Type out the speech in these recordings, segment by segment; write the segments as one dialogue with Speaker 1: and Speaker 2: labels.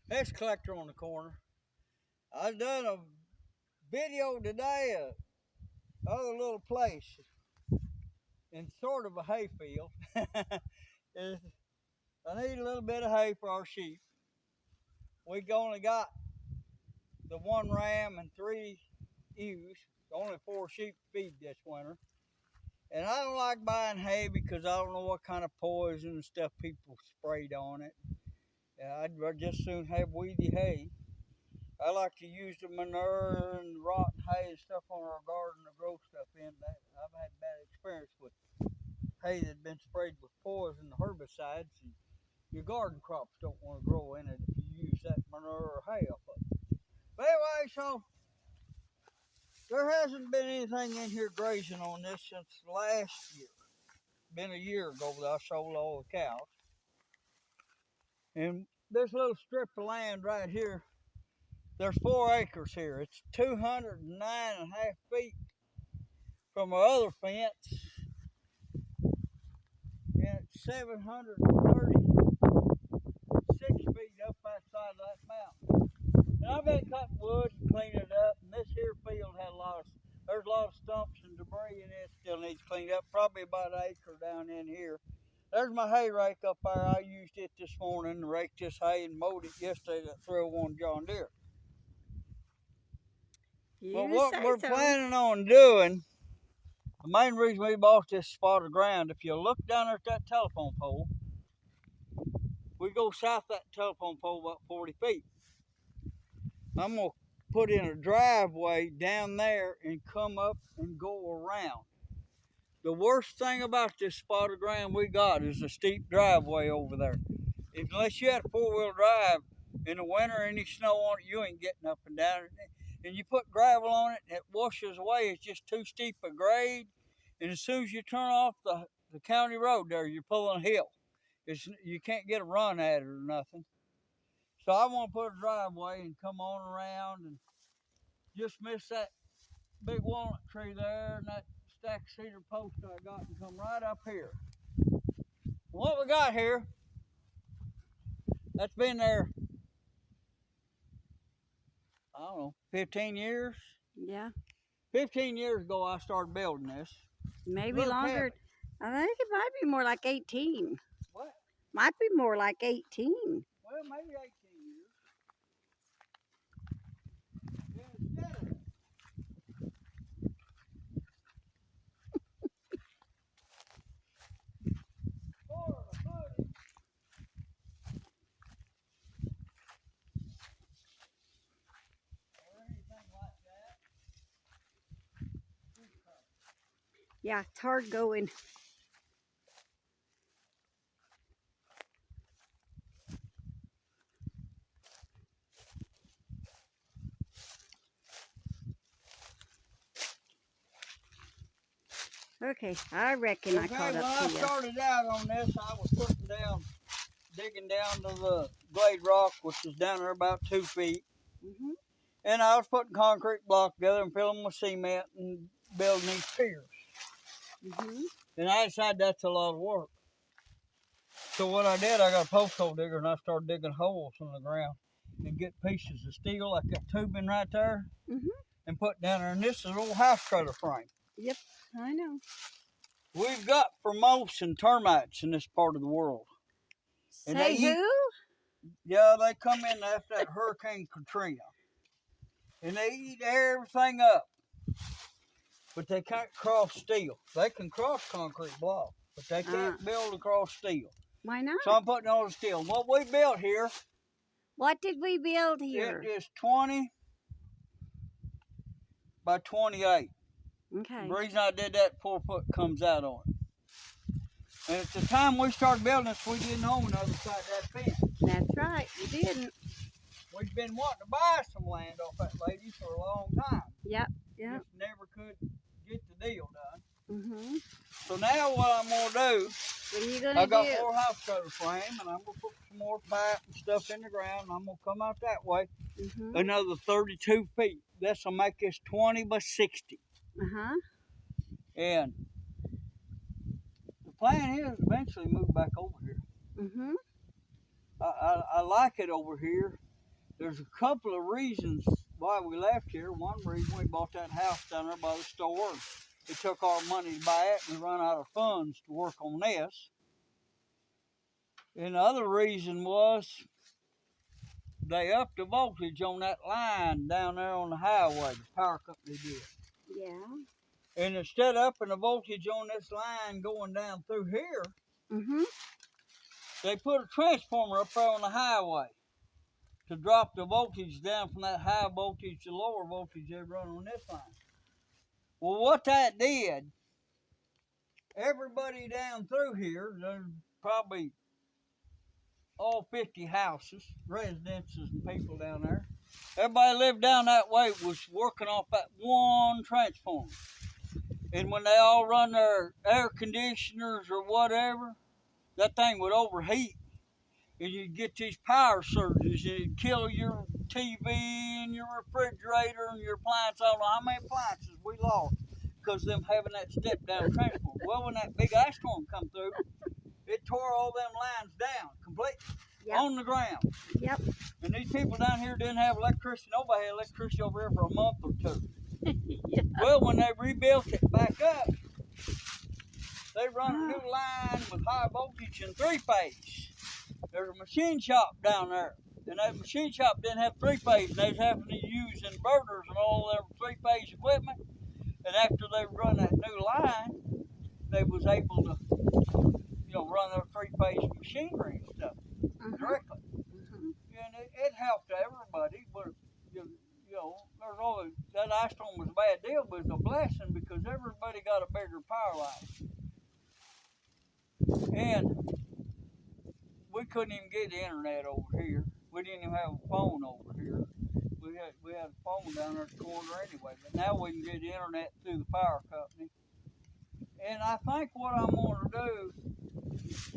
Speaker 1: Pest collector on the corner. I done a video today of other little place in sort of a hayfield. I need a little bit of hay for our sheep. We only got the one ram and 3 ewes. Only 4 sheep to feed this winter. And I don't like buying hay because I don't know what kind of poison and stuff people sprayed on it. I'd just soon have weedy hay. I like to use the manure and rotten hay and stuff on our garden to grow stuff in. I've had bad experience with hay that's been sprayed with poison herbicides, and your garden crops don't want to grow in it if you use that manure or hay off of it. But anyway, so there hasn't been anything in here grazing on this since last year. Been a year ago that I sold all the cows. And this little strip of land right here, there's 4 acres here. It's 209.5 feet from our other fence, and it's 736 feet up that side of that mountain. And I've been cutting wood and cleaning it up, and this here field had there's a lot of stumps and debris in it. Still needs cleaned up, probably about an acre down in here. There's my hay rake up there. I used it this morning to rake this hay and mowed it yesterday, that 301 John Deere. But what we're planning on doing, the main reason we bought this spot of ground, if you look down there at that telephone pole, we go south that telephone pole about 40 feet. I'm going to put in a driveway down there and come up and go around. The worst thing about this spot of ground we got is a steep driveway over there. Unless you had a 4-wheel drive in the winter, any snow on it, you ain't getting up and down it. And you put gravel on it, and it washes away. It's just too steep a grade. And as soon as you turn off the county road there, you're pulling a hill. You can't get a run at it or nothing. So I want to put a driveway and come on around and just miss that big walnut tree there and that stack of cedar post I got and come right up here. What we got here, that's been there, I don't know, 15 years?
Speaker 2: Yeah.
Speaker 1: 15 years ago I started building this.
Speaker 2: Maybe longer. Cabin. I think it might be more like 18.
Speaker 1: What?
Speaker 2: Might be more like 18.
Speaker 1: Well, maybe 18 years. Yeah, instead of
Speaker 2: Yeah, it's hard going. Okay, I reckon I caught up to you.
Speaker 1: When I started out on this, I was digging down to the glade rock, which was down there about 2 feet. And I was putting concrete blocks together and filling them with cement and building these piers. And I decided that's a lot of work. So what I did, I got a post hole digger and I started digging holes in the ground and get pieces of steel like that tubing right there and put down there. And this is an old house trailer frame.
Speaker 2: Yep, I know.
Speaker 1: We've got moths and termites in this part of the world.
Speaker 2: Say who?
Speaker 1: Yeah, they come in after that Hurricane Katrina. And they eat everything up. But they can't cross steel. They can cross concrete blocks, but they can't build across steel.
Speaker 2: Why not?
Speaker 1: So I'm putting all the steel. What we built here.
Speaker 2: What did we build here?
Speaker 1: It is 20 by 28.
Speaker 2: Okay.
Speaker 1: The reason I did that, 4 foot comes out on it. And at the time we started building this, we didn't own the other side of that fence.
Speaker 2: That's right, you didn't.
Speaker 1: We've been wanting to buy some land off that lady for a long time.
Speaker 2: Yep.
Speaker 1: Just never could get the deal done. So now what I'm going to do,
Speaker 2: what are you gonna
Speaker 1: I got more house trailer frame, and I'm going to put some more pipe and stuff in the ground, and I'm going to come out that way another 32 feet. This will make this 20 by 60. And the plan is eventually move back over here. I like it over here. there's a couple of reasons why we left here. One reason, we bought that house down there by the store. It took our money to buy it, and we run out of funds to work on this. And the other reason was they upped the voltage on that line down there on the highway, the power company did.
Speaker 2: Yeah.
Speaker 1: And instead of upping the voltage on this line going down through here, they put a transformer up there on the highway to drop the voltage down from that high voltage to lower voltage they run on this line. Well, what that did, everybody down through here, there's probably all 50 houses, residences and people down there. Everybody lived down that way was working off that one transformer. And when they all run their air conditioners or whatever, that thing would overheat. And you'd get these power surges, and it'd kill your TV and your refrigerator and your appliances. I don't know how many appliances we lost because of them having that step-down transformer. Well, when that big ice storm come through, it tore all them lines down completely on the ground.
Speaker 2: Yep.
Speaker 1: And these people down here didn't have electricity. Nobody had electricity over here for a month or two.
Speaker 2: Yeah.
Speaker 1: Well, when they rebuilt it back up, they run a new line with high voltage and three-phase. There's a machine shop down there, and that machine shop didn't have three-phase, and they was having to use inverters and all their three-phase equipment. And after they run that new line, they was able to, run their three-phase machinery and stuff directly. And it helped everybody, but there's always that ice storm was a bad deal, but it's a blessing because everybody got a bigger power line. And we couldn't even get the internet over here. We didn't even have a phone over here. We had a phone down there at the corner anyway, but now we can get the internet through the power company. And I think what I'm going to do is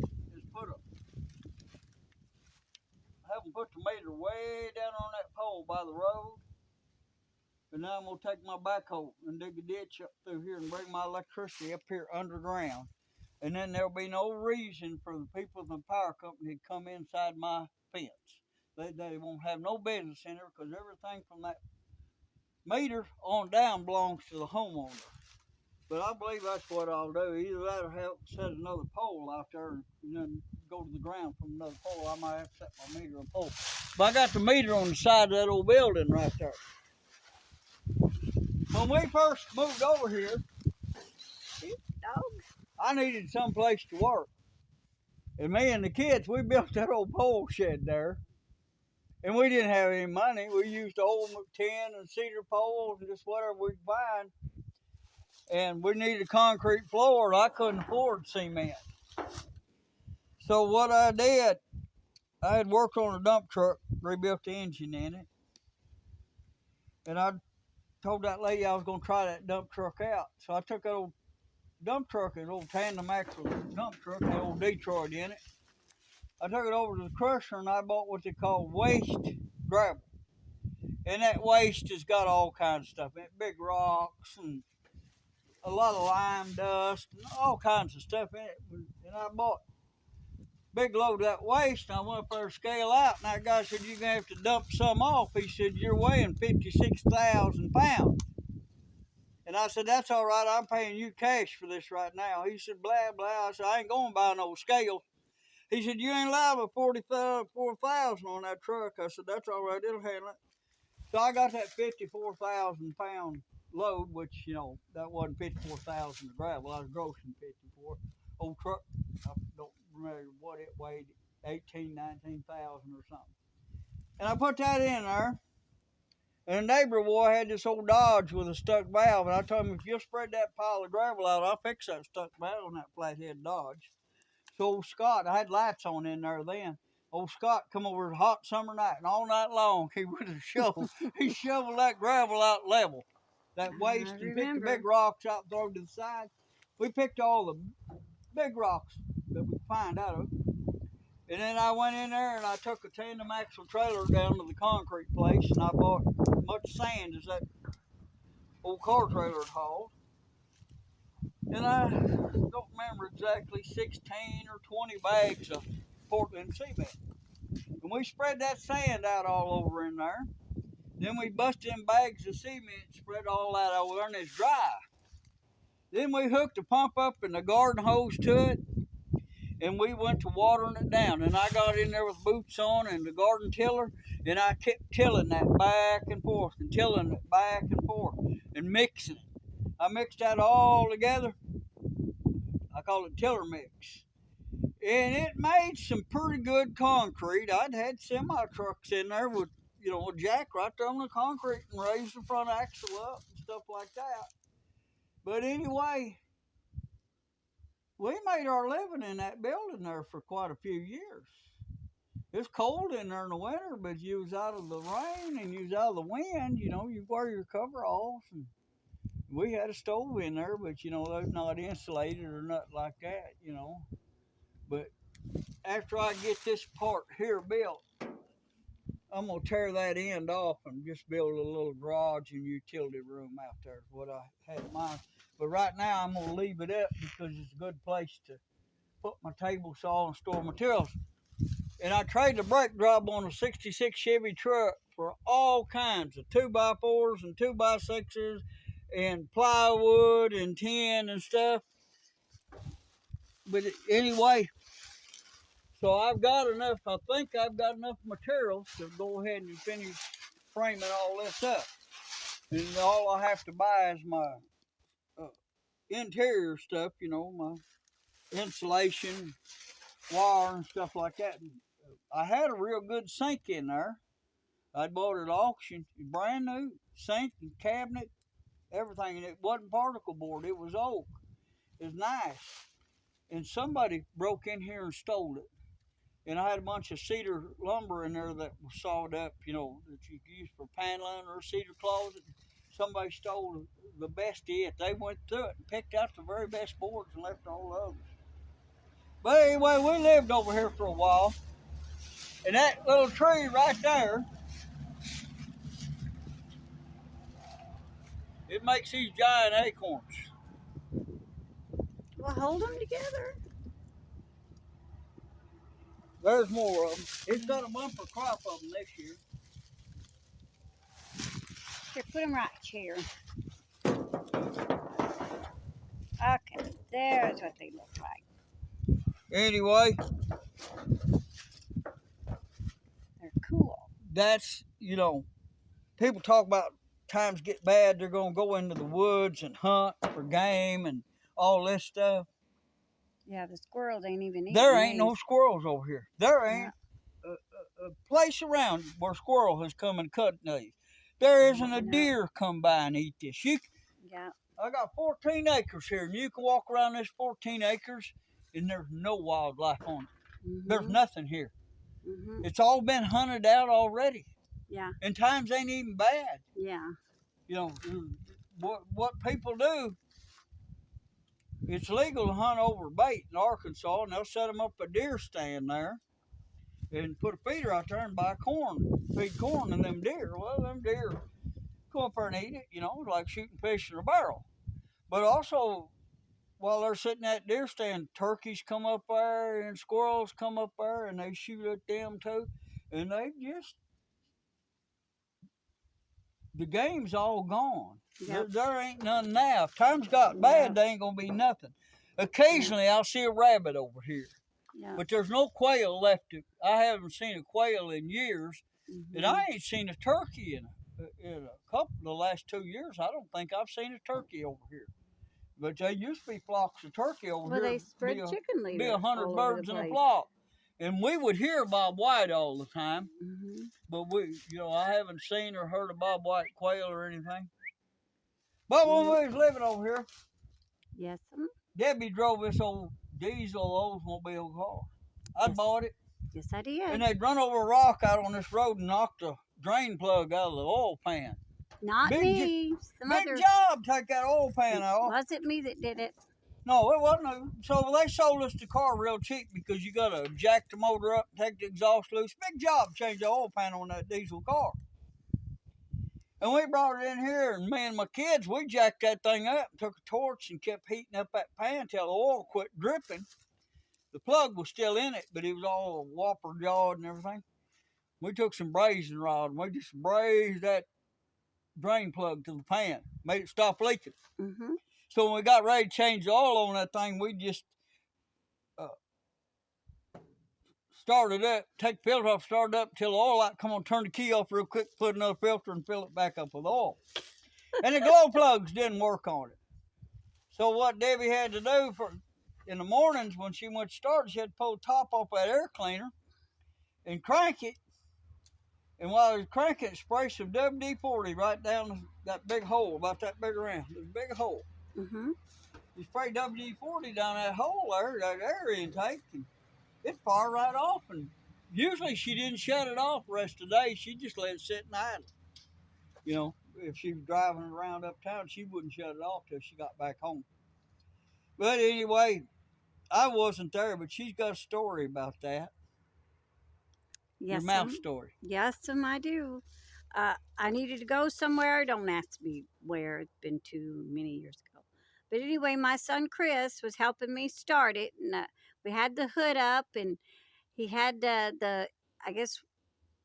Speaker 1: have them put the meter way down on that pole by the road. And now I'm going to take my backhoe and dig a ditch up through here and bring my electricity up here underground. And then there'll be no reason for the people from the power company to come inside my fence. They won't have no business in there because everything from that meter on down belongs to the homeowner. But I believe that's what I'll do. Either that or have set another pole out there and then go to the ground from another pole. I might have to set my meter on pole. But I got the meter on the side of that old building right there. When we first moved over here, I needed some place to work. And me and the kids, we built that old pole shed there. And we didn't have any money. We used old tin and cedar poles and just whatever we could find. And we needed a concrete floor. I couldn't afford cement. So what I did, I had worked on a dump truck, rebuilt the engine in it. And I told that lady I was going to try that dump truck out. So I took that old dump truck, an old tandem axle dump truck, the old Detroit in it. I took it over to the crusher and I bought what they call waste gravel. And that waste has got all kinds of stuff in it, big rocks and a lot of lime dust and all kinds of stuff in it. And I bought a big load of that waste and I went up there to scale out. And that guy said, you're going to have to dump some off. He said, you're weighing 56,000 pounds. And I said, that's all right. I'm paying you cash for this right now. He said, blah, blah. I said, I ain't going to buy no scale. He said, you ain't allowed but 44,000 on that truck. I said, that's all right. It'll handle it. So I got that 54,000 pound load, which, that wasn't 54,000 of gravel. I was grossing 54. Old truck, I don't remember what it weighed, 18,000, 19,000 or something. And I put that in there. And a neighbor boy had this old Dodge with a stuck valve. And I told him, if you'll spread that pile of gravel out, I'll fix that stuck valve on that flathead Dodge. So old Scott, I had lights on in there then. Old Scott come over a hot summer night, and all night long he with a shovel. He shoveled that gravel out level, that waste, and picked the big rocks out and throw to the side. We picked all the big rocks that we find out of. And then I went in there and I took a tandem axle trailer down to the concrete place, and I bought as much sand as that old car trailer had hauled. And I don't remember exactly, 16 or 20 bags of Portland cement. And we spread that sand out all over in there. Then we bust in bags of cement, spread all that over there, and it's dry. Then we hooked the pump up and the garden hose to it, and we went to watering it down. And I got in there with boots on and the garden tiller, and I kept tilling that back and forth and tilling it back and forth and mixing it. I mixed that all together. I call it tiller mix. And it made some pretty good concrete. I'd had semi trucks in there with, a jack right there on the concrete and raised the front axle up and stuff like that. But anyway, we made our living in that building there for quite a few years. It's cold in there in the winter, but you was out of the rain and you was out of the wind, you wear your coveralls. And we had a stove in there, but they're not insulated or nothing like that, But after I get this part here built, I'm going to tear that end off and just build a little garage and utility room out there is what I had in mind. But right now I'm going to leave it up because it's a good place to put my table saw and store materials. And I traded the brake job on a 66 Chevy truck for all kinds of 2x4s and 2x6s and plywood and tin and stuff. But anyway, so I think I've got enough materials to go ahead and finish framing all this up. And all I have to buy is my interior stuff, my insulation, wire and stuff like that. And I had a real good sink in there. I bought it at auction, brand new, sink and cabinet, everything. And it wasn't particle board, it was oak. It was nice. And somebody broke in here and stole it. And I had a bunch of cedar lumber in there that was sawed up, that you could use for paneling or a cedar closet. Somebody stole the best of it. They went through it and picked out the very best boards and left all the others. But anyway, we lived over here for a while. And that little tree right there, it makes these giant acorns.
Speaker 2: Well, hold them together.
Speaker 1: There's more of them. It's got a bumper crop of them this year.
Speaker 2: Here, put them right here. Okay, there's what they look like.
Speaker 1: Anyway,
Speaker 2: they're cool.
Speaker 1: That's, people talk about times get bad, they're going to go into the woods and hunt for game and all this stuff.
Speaker 2: Yeah, the squirrels ain't even eating.
Speaker 1: There ain't no squirrels over here. There ain't a place around where squirrel has come and cut these. There isn't a deer come by and eat this. I got 14 acres here, and you can walk around this 14 acres, and there's no wildlife on it. Mm-hmm. There's nothing here. Mm-hmm. It's all been hunted out already.
Speaker 2: Yeah.
Speaker 1: And times ain't even bad.
Speaker 2: Yeah.
Speaker 1: What people do, it's legal to hunt over bait in Arkansas, and they'll set them up a deer stand there and put a feeder out there and buy feed corn and them deer. Well, them deer go up there and eat it, like shooting fish in a barrel. But also, while they're sitting at deer stand, turkeys come up there and squirrels come up there and they shoot at them too. And the game's all gone. Yep. There ain't none now. If times got bad, there ain't going to be nothing. Occasionally, I'll see a rabbit over here. Yeah. But there's no quail left. I haven't seen a quail in years. Mm-hmm. And I ain't seen a turkey in a couple of the last 2 years. I don't think I've seen a turkey over here. But there used to be flocks of turkey over here.
Speaker 2: Well, they spread chicken leaders.
Speaker 1: Be 100 birds in a flock. And we would hear Bob White all the time. Mm-hmm. But I haven't seen or heard of Bob White quail or anything. But when we was living over here,
Speaker 2: yes,
Speaker 1: Debbie drove this old diesel Oldsmobile car. I bought it.
Speaker 2: Yes, I did.
Speaker 1: And they'd run over a rock out on this road and knock the drain plug out of the oil pan.
Speaker 2: Not me.
Speaker 1: Big job, take that oil pan out.
Speaker 2: Was it me that did it?
Speaker 1: No, it wasn't. So they sold us the car real cheap because you got to jack the motor up, take the exhaust loose. Big job to change the oil pan on that diesel car. And we brought it in here, and me and my kids, we jacked that thing up, took a torch and kept heating up that pan till the oil quit dripping. The plug was still in it, but it was all whopper jawed and everything. We took some brazing rod and we just brazed that drain plug to the pan, made it stop leaking.
Speaker 2: Mm-hmm.
Speaker 1: So when we got ready to change the oil on that thing, we just started up, take the filter off, started up till the oil out, come on, turn the key off real quick, put another filter and fill it back up with oil. And the glow plugs didn't work on it. So what Debbie had to do in the mornings when she went to start, she had to pull the top off that air cleaner and crank it. And while I was cranking it, spray some WD-40 right down that big hole, about that big around. There's a big hole.
Speaker 2: Mm-hmm.
Speaker 1: You spray WD-40 down that hole there, that air intake, and it fired right off. And usually she didn't shut it off the rest of the day. She just let it sit and idle. You know, if she was driving around uptown, she wouldn't shut it off till she got back home. But anyway, I wasn't there, but she's got a story about that.
Speaker 2: Yes,
Speaker 1: Your mouth story.
Speaker 2: Yes, I do. I needed to go somewhere. Don't ask me where. It's been too many years ago. But anyway, my son Chris was helping me start it, and we had the hood up, and he had the I guess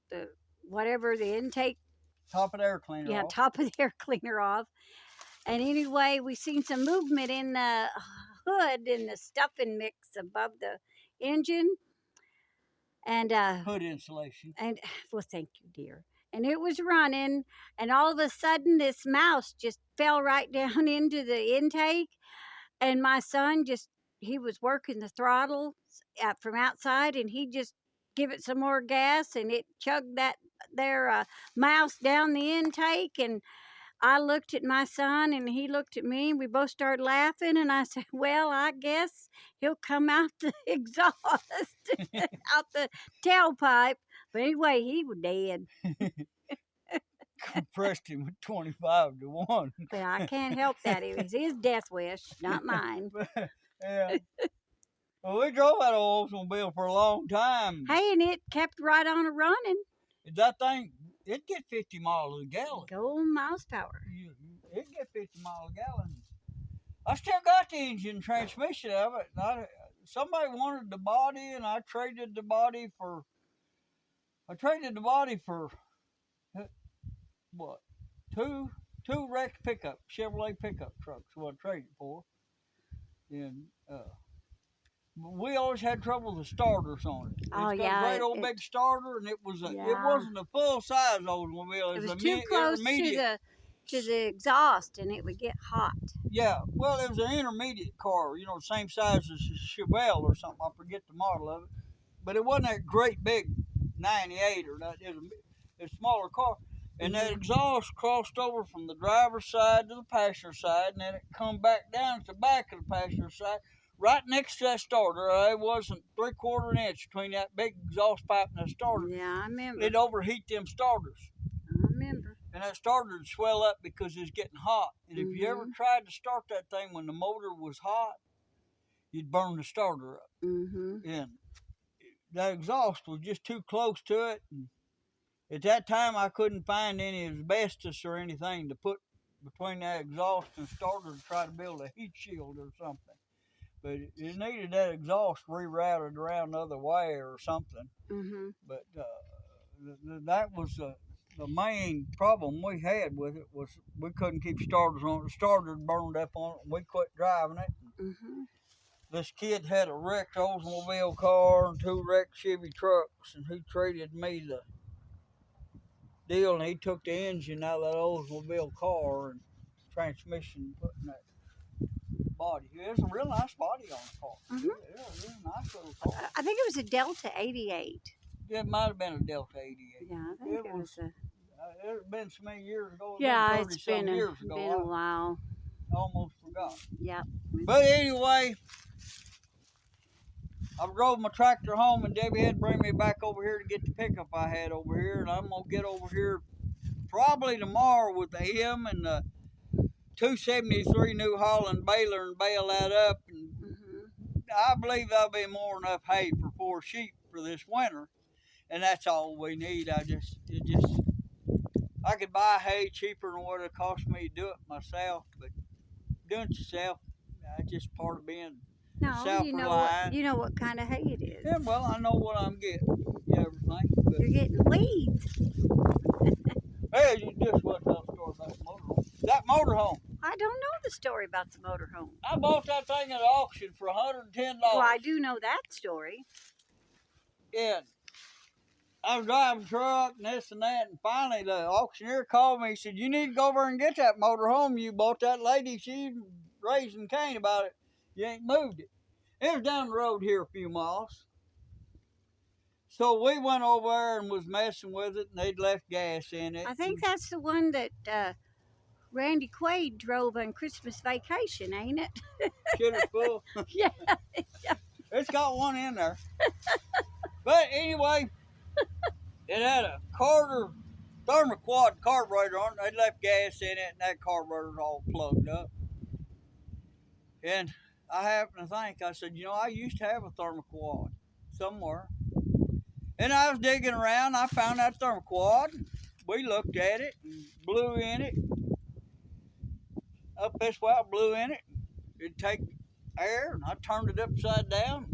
Speaker 2: the whatever the intake.
Speaker 1: Top of the air cleaner off.
Speaker 2: Top of the air cleaner off. And anyway, we seen some movement in the hood and the stuffing mix above the engine. And
Speaker 1: hood insulation.
Speaker 2: And well, thank you, dear. And it was running, and all of a sudden, this mouse just fell right down into the intake. And my son he was working the throttle from outside, and he just give it some more gas, and it chugged that mouse down the intake. And I looked at my son, and he looked at me, and we both started laughing. And I said, well, I guess he'll come out the exhaust, out the tailpipe. But anyway, he was dead.
Speaker 1: Compressed him with 25 to 1.
Speaker 2: But I can't help that. It was his death wish, not mine.
Speaker 1: Yeah. Well, we drove that old Oldsmobile for a long time.
Speaker 2: Hey, and it kept right on running.
Speaker 1: That thing, it'd get 50 miles a gallon.
Speaker 2: Go miles power.
Speaker 1: It'd get 50 miles a gallon. I still got the engine transmission of it. Somebody wanted the body, and I traded the body for what? Two wrecked Chevrolet pickup trucks. What I traded for. And we always had trouble with the starters on it. It's got a great old big starter, and it wasn't a full size Oldsmobile.
Speaker 2: It was too close to the exhaust, and it would get hot.
Speaker 1: Yeah, well, it was an intermediate car, same size as a Chevelle or something. I forget the model of it, but it wasn't that great big 98 or that. It was a smaller car, and that exhaust crossed over from the driver's side to the passenger side, and then it come back down to the back of the passenger side. Right next to that starter, it wasn't 3/4 inch between that big exhaust pipe and that starter.
Speaker 2: Yeah, I remember.
Speaker 1: It'd overheat them starters.
Speaker 2: I remember.
Speaker 1: And that starter would swell up because it was getting hot. And if you ever tried to start that thing when the motor was hot, you'd burn the starter up.
Speaker 2: Mm-hmm.
Speaker 1: And that exhaust was just too close to it. And at that time, I couldn't find any asbestos or anything to put between that exhaust and starter to try to build a heat shield or something. But it needed that exhaust rerouted around another way or something.
Speaker 2: Mm-hmm.
Speaker 1: But that was the main problem we had with it, was we couldn't keep starters on it. The starter burned up on it, and we quit driving it.
Speaker 2: Mm-hmm.
Speaker 1: This kid had a wrecked Oldsmobile car and 2 wrecked Chevy trucks, and he traded me the deal, and he took the engine out of that Oldsmobile car and transmission, putting that body. It was a real nice body on the car.
Speaker 2: Mm-hmm.
Speaker 1: It was a real nice little car.
Speaker 2: I think it was a Delta 88.
Speaker 1: It might have been a Delta 88.
Speaker 2: Yeah, I think it was a...
Speaker 1: It's been so many years ago.
Speaker 2: It's been
Speaker 1: years ago.
Speaker 2: Been a while.
Speaker 1: I almost forgot.
Speaker 2: Yep.
Speaker 1: But anyway, I drove my tractor home, and Debbie had to bring me back over here to get the pickup I had over here, and I'm going to get over here probably tomorrow with the him and the 273 New Holland baler and bale that up. And I believe there'll be more than enough hay for 4 sheep for this winter, and that's all we need. I could buy hay cheaper than what it cost me to do it myself, but doing it yourself, that's just part of being self-reliant.
Speaker 2: You know what kind of hay it is.
Speaker 1: Yeah, well, I know what I'm getting. Everything.
Speaker 2: You're getting weeds.
Speaker 1: Hey, you just want to tell a story about the motorhome. That motorhome.
Speaker 2: I don't know the story about the motorhome.
Speaker 1: I bought that thing at auction for $110.
Speaker 2: Well, I do know that story.
Speaker 1: And I was driving a truck and this and that, and finally the auctioneer called me. He said, "You need to go over and get that motorhome you bought that lady. She's raising Cain about it. You ain't moved it." It was down the road here a few miles. So we went over there and was messing with it, and they'd left gas in it.
Speaker 2: I think that's the one that Randy Quaid drove on Christmas Vacation, ain't it?
Speaker 1: Should have full.
Speaker 2: Yeah.
Speaker 1: It's got one in there. But anyway, it had a Carter thermoquad carburetor on it. They left gas in it, and that carburetor's all plugged up. And I happened to think, I said, I used to have a thermoquad somewhere. And I was digging around, I found that thermoquad. We looked at it and blew in it. Up this way, I blew in it. It'd take air, and I turned it upside down.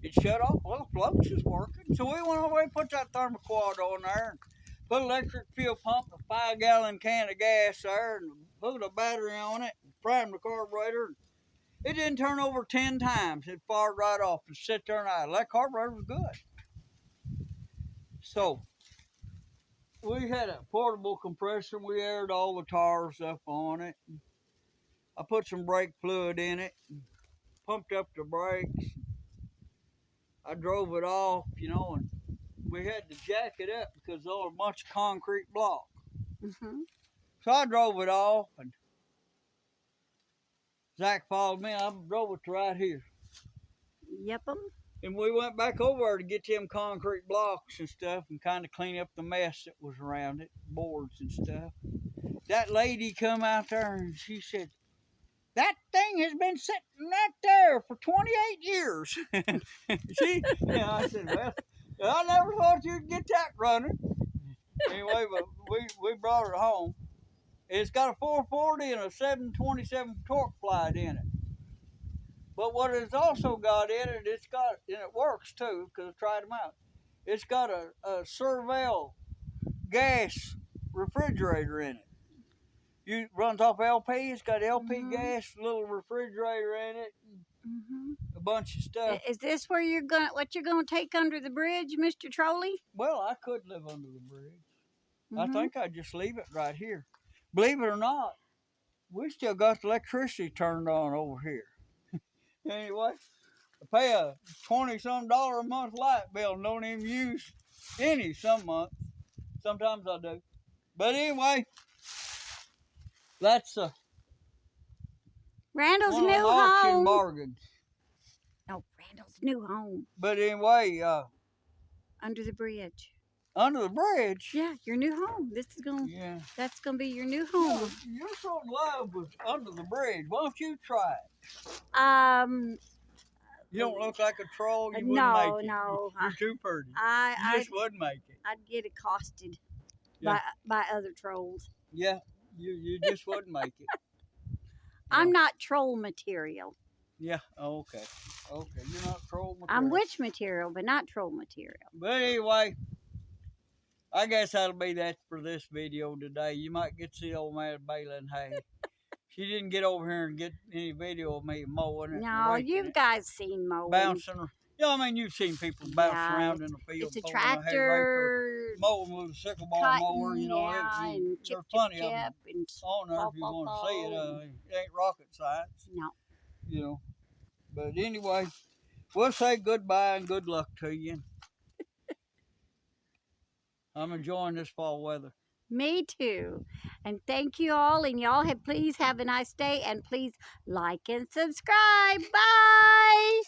Speaker 1: It shut off. Well, the floats is working. So we went over and put that thermoquad on there and put an electric fuel pump, a 5-gallon can of gas there, and put a battery on it, and primed the carburetor. It didn't turn over 10 times. It fired right off and sit there and idle. That carburetor was good. So we had a portable compressor. We aired all the tires up on it. I put some brake fluid in it, pumped up the brakes. I drove it off, and we had to jack it up because there was a bunch of concrete block.
Speaker 2: Mm-hmm.
Speaker 1: So I drove it off, and Zach followed me. I drove it to right here.
Speaker 2: Yep.
Speaker 1: And we went back over there to get them concrete blocks and stuff and kind of clean up the mess that was around it, boards and stuff. That lady come out there and she said, "That thing has been sitting right there for 28 years. I said, "Well, I never thought you'd get that running." Anyway, but we brought it home. It's got a 440 and a 727 torque flight in it. But what it's also got in it, and it works too, because I tried them out. It's got a Cervell gas refrigerator in it. It runs off LP. It's got LP gas, little refrigerator in it, a bunch of stuff.
Speaker 2: Is this where what you're gonna take under the bridge, Mr. Trolley?
Speaker 1: Well, I could live under the bridge. I think I'd just leave it right here. Believe it or not, we still got the electricity turned on over here. Anyway, I pay a $20-some a month light bill and don't even use any some months. Sometimes I do. But anyway, that's
Speaker 2: Randall's
Speaker 1: one of
Speaker 2: new
Speaker 1: them auction
Speaker 2: home.
Speaker 1: bargains.
Speaker 2: Oh, Randall's new home.
Speaker 1: But anyway,
Speaker 2: Under the bridge.
Speaker 1: under the bridge.
Speaker 2: Yeah, your new home. That's gonna be your new home.
Speaker 1: You're so in love with under the bridge. Why don't you try it? You don't look like a troll. You wouldn't make it.
Speaker 2: No.
Speaker 1: You're too pretty. You just wouldn't make it.
Speaker 2: I'd get accosted
Speaker 1: Yeah.
Speaker 2: by other trolls.
Speaker 1: Yeah, you just wouldn't make it.
Speaker 2: I'm not troll material.
Speaker 1: Yeah. Oh, okay. Okay. You're not troll material.
Speaker 2: I'm witch material, but not troll material.
Speaker 1: But anyway, I guess that'll be that for this video today. You might get to see old man baling hay. She didn't get over here and get any video of me mowing it.
Speaker 2: No, you guys seen mowing.
Speaker 1: Bouncing. You've seen people bounce around in the field.
Speaker 2: It's a
Speaker 1: pulling hay
Speaker 2: tractor.
Speaker 1: mowing with a sickle bar
Speaker 2: Cutting,
Speaker 1: mower,
Speaker 2: and
Speaker 1: there's plenty of them
Speaker 2: and
Speaker 1: on there if you want to see it. It ain't rocket science.
Speaker 2: No.
Speaker 1: But anyway, we'll say goodbye and good luck to you. I'm enjoying this fall weather.
Speaker 2: Me too. And thank you all. And y'all please have a nice day. And please like and subscribe. Bye.